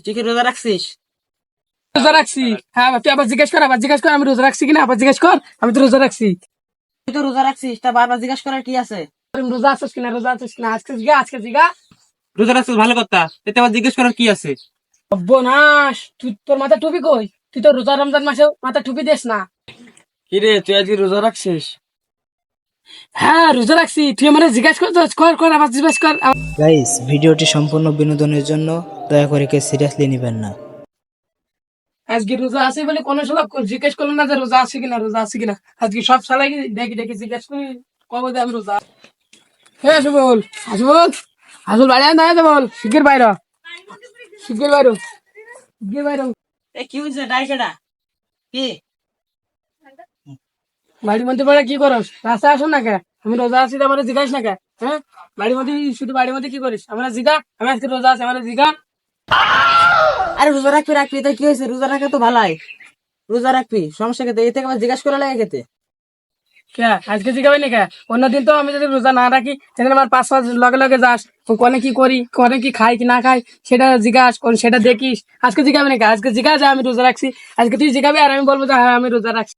তুই কি রোজা রাখছিস? রোজা রাখছি। হ্যাঁ, তুই আবার জিজ্ঞেস কর আমি রোজা রাখছি কিনা, আবার জিজ্ঞেস কর। আমি তো রোজা রাখছি। তুই তো রোজা রাখছিস, তা বারবার জিজ্ঞাসা করার কি আছে? তুমি রোজা আছিস কিনা আজকে জিগা। রোজা রাখছিস ভালো কথা, এতে আবার জিজ্ঞেস করার কি আছে? সর্বনাশ, তুই তোর মাথা টুপি কই? তুই তো রোজা রমজান মাসে মাথা টুপি দেস না। কিরে, তুই আজকে রোজা রাখছিস? হ্যাঁ, রোজা রাখছি। তুই আমার জিজ্ঞাসা কর আবার জিজ্ঞাসা কর। গাইস, ভিডিওটি সম্পূর্ণ বিনোদনের জন্য, দয়া করে কেউ সিরিয়াসলি নেবেন না। আজকে রোজা আছে বলে কোনো শালা জিজ্ঞেস করলো না যে রোজা আছে কিনা। আজকে সব শালাই দেখি দেখি জিজ্ঞেস করি কবে দে আমি রোজা। হ্যাঁ, আসবল বাইরে না বল, শিগগির বাইরে শিগগির বাইরে শিগগির বাইরে। এ কি হয়েছে? ডাইকেডা কি? বাড়ির মধ্যে পড়ে কি করস? রাস্তায় আসুন না কে? আমি রোজা আছি, আমার জিজ্ঞাস না কে? হ্যাঁ, বাড়ির মধ্যে কি করিস? আমরা জিগা, আমি আজকে রোজা আছি, আমার জিগা। আরে রোজা রাখবি রাখবি, তাই কি হয়েছে? রোজা রাখা তো ভালাই, রোজা রাখবি, সমস্যা খেতে এই থেকে আবার জিজ্ঞাসা করা লাগে খেতে। কে আজকে জিগাবে না কে? অন্যদিন তো আমি যদি রোজা না রাখি সেদিন আমার পাঁচ পাঁচ লগে লগে যাস, কনে কি করি, কনে কি খাই কি না খাই সেটা জিজ্ঞাস কোন, সেটা দেখিস। আজকে জিগাবে না কে? আজকে জিগা যে আমি রোজা রাখছি। আজকে তুই জিগাবি আর আমি বলবো যে হ্যাঁ আমি রোজা রাখছি।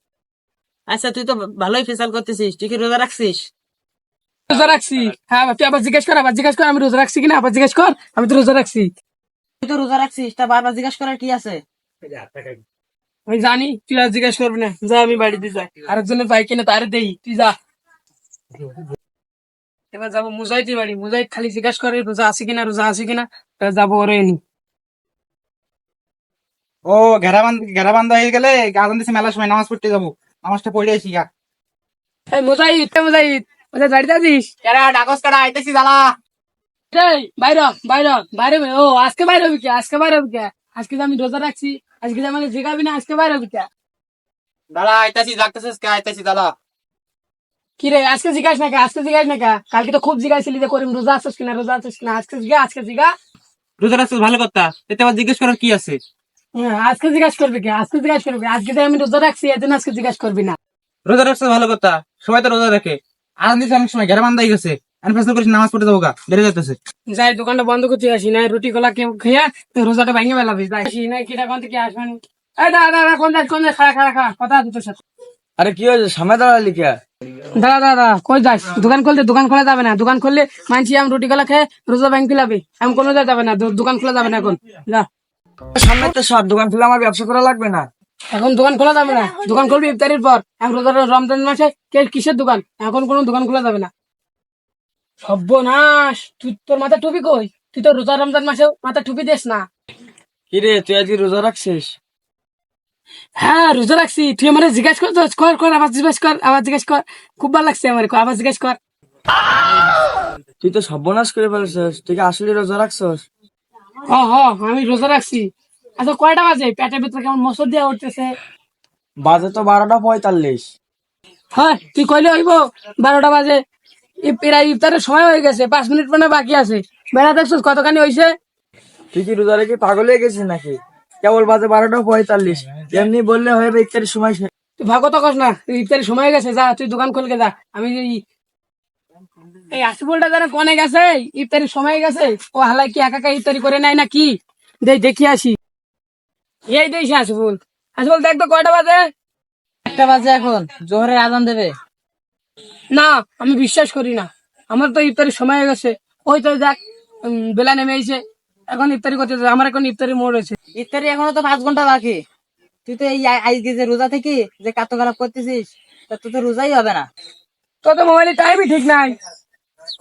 আচ্ছা, তুই তো ভালোই ফেসাল করতেছিস, তুই কি রোজা রাখছিস? রোজা রাখছি। হ্যাঁ, তুই আবার জিজ্ঞেস কর আমি রোজা রাখছি কিনা, আবার জিজ্ঞেস কর। আমি তো রোজা রাখছি। তুই তো রোজা রাখছিস, তা বারবার জিজ্ঞাসা করার কি আছে? আমি জানি তুই আর জিজ্ঞেস করবি না, যা আমি বাড়িতে যাই, আরেকজনের পাই কিনা তারে দেই, তুই যা। এবার যাবো মুজাহিদের বাড়ি। মুজাহিদ খালি জিজ্ঞাস করে রোজা আছে কিনা, এবার যাবো ওরে নি। ও, ঘেরা বান্ধা হয়ে গেলে আজান দিছে, মেলার সময় নামাজ পড়তে যাবো, নামাজটা পড়ে আসি গা। এই মুজাহিদ বাড়িতে আছিস? এরা ডাকস কাটা আইতেছি দালা। এই বাইরে ও আজকে বাইরে হবি কে? আজকে যে আমি রোজা রাখছি, আজকে যে মানে জিগাবি না, আজকে বাইরে হবি কে? দালা আইতাছি, ডাকতেছিস কে? আইতাছি দালা। কি রে, আজকে জিজ্ঞাস না কে? কালকে তো খুব জিজ্ঞাসিলি যে করিম রোজা আছিস কিনা, আজকে জিগা। রোজা রাখছিস ভালো কথা, এতে আবার জিজ্ঞেস করার কি আছে? হ্যাঁ, আজকে জিজ্ঞাসা করবি কে? আজকে যে আমি রোজা রাখছি এজন্য আজকে জিজ্ঞাসা করবি না। রোজা রাখছিস ভালো কথা, সবাই তো রোজা রাখে। আজান দিছে অনেক সময়, ঘেরা বান্ধা হয়ে গেছে, আমি ফেসল করিস, নামাজ পড়তে যাবো গা, বেড়ে যাইতেছে। যাই, দোকানটা বন্ধ করতে আসি না, রুটি কলা কেউ খেয়ে রোজাটা ভাঙে বেলাবি। যাই আসি না, কিটা কোন থেকে আসবেন? এই দাদা কোন যাস খাড়া কথা আছে তোর সাথে। আরে কি হয়েছে, সামনে দাঁড়ালি কে? দাদা কই যাস? দোকান খোলা যাবে না। দোকান খুললে মানছি আমি রুটি কলা খেয়ে রোজা ভাঙ ফেলাবি। আমি কোনো যাবে না, দোকান খোলা যাবে না এখন। যা, সামনে তো সব দোকান খুলে আমার ব্যবসা করা লাগবে না? এখন দোকান খোলা যাবে না। দোকান খুলবি ইফতারির পর। এখন রমজান মাসে কিসের দোকান? এখন কোনো দোকান খোলা যাবে না। সর্বনাশ, তুই তোর মাথা টুপি কই? তুই তো রোজা রমজান মাসে মাথা টুপি দেস না। কিরে, তুই আজকে রোজা রাখছিস? হ্যাঁ, রোজা রাখছি। তুই আমার জিজ্ঞাসা কর আবার জিজ্ঞেস কর। খুব ভালো লাগছে আমার, আবার জিজ্ঞেস কর। তুই তো সর্বনাশ করে ফেলছিস, তুই কি আসলে রোজা রাখছস? হ আমি রোজা রাখছি। আচ্ছা, কয়টা বাজে? পেটের ভিতরে কেমন মসর দিয়া উঠতেছে। বাজে তো 12:45। হ্যাঁ, তুই কইলে হইব 12টা বাজে? প্রায় ইফতারের সময় হয়ে গেছে, 5 মিনিট মানে বাকি আছে। বেড়া দেখছিস কতখানি হয়েছে? তুই কি রোজা রেখে পাগল হয়ে গেছিস নাকি? কেবল বাজে 12:45, এমনি বললে হয়ে যাবে ইফতারের সময় শেষ। তুই ভাগো তো কস না, ইফতারের সময় হয়ে গেছে। যা, তুই দোকান খুলকে যা। আমি এই আসিফুলটা যারা কনে গেছে, ইফতারির সময় হয়ে গেছে। ও হালাই কি একা একা ইফতারি করে নাই নাকি? দেখি আসি। এই দেখি আসিফুল দেখ তো কয়টা বাজে? 1টা বাজে, এখন জোহরের আজান দেবে। না, আমি বিশ্বাস করি না। আমার তো ইফতারির সময় হয়ে গেছে। ওই তো দেখ, বেলা নেমে এসে এখন ইফতারি করতে যাবে। আমার এখন ইফতারি মোড় হয়েছে। ইফতারি এখনো তো 5 ঘন্টা বাকি। তুই তো এই আজকে যে রোজা থেকে যে কাতো খারাপ করতেছিস, তা তুই তো রোজাই হবে না। তো মোবাইলের টাইমই ঠিক নাই।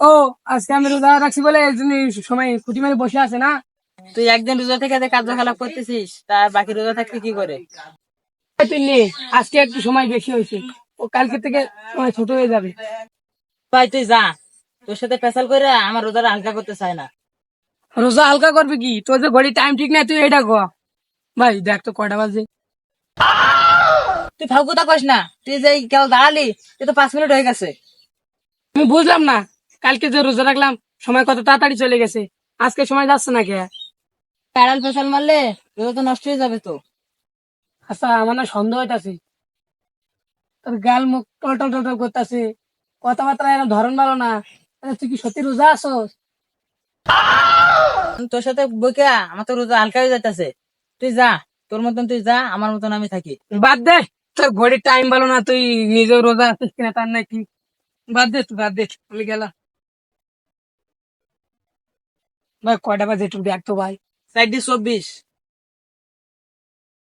ও, আজকে আমি রোজা রাখছি বলে এই জন্য সময় খুঁটি মারি বসে আছে না। তুই একদিন রোজা থেকে যে কার্য খারাপ করতেছিস, তা বাকি রোজা থাকতে কি করে? তুই নে, আজকে একটু সময় বেশি হয়েছে। ও কালকে থেকে সময় ছোট হয়ে যাবে। ভাই তুই যা, তোর সাথে পেশাল করে আমার রোজাটা হালকা করতে চায় না। রোজা হালকা করবি কি? তোর যে ঘড়ি টাইম ঠিক নাই, তুই এটা কর। ভাই দেখ তো কয়টা বাজে। তুই ফালতুটা কস না, তুই যে কেউ দাঁড়ালি, তুই তো 5 মিনিট হয়ে গেছে। আমি বুঝলাম না, কালকে যে রোজা রাখলাম সময় কত তাড়াতাড়ি চলে গেছে, আজকে সময় যাচ্ছে না কে? প্যারাল ফেসাল মারলে রোজা তো নষ্ট হয়ে যাবে তো। আচ্ছা, আমার না সন্দেহ হইতাছে। তোর গাল মুখ টল করতেছে, কথাবার্তা এরকম ধরন ভালো না। আচ্ছা, তুই কি সত্যি রোজা আছোস? তোর সাথে বইকা আমার তো রোজা হালকা হয়ে যাইতেছে। তুই যা, তোর মতন তুই যা, আমার মতন আমি থাকি। বাদ দে, তোর ঘড়ির টাইম ভালো না, তুই নিজেও রোজা আছিস কিনা তার নাকি। বাদ দে তুই, বাদ দে, আমি গেলাম। ভাই কয়টা বাজে একটু দেখ তো ভাই। 4:24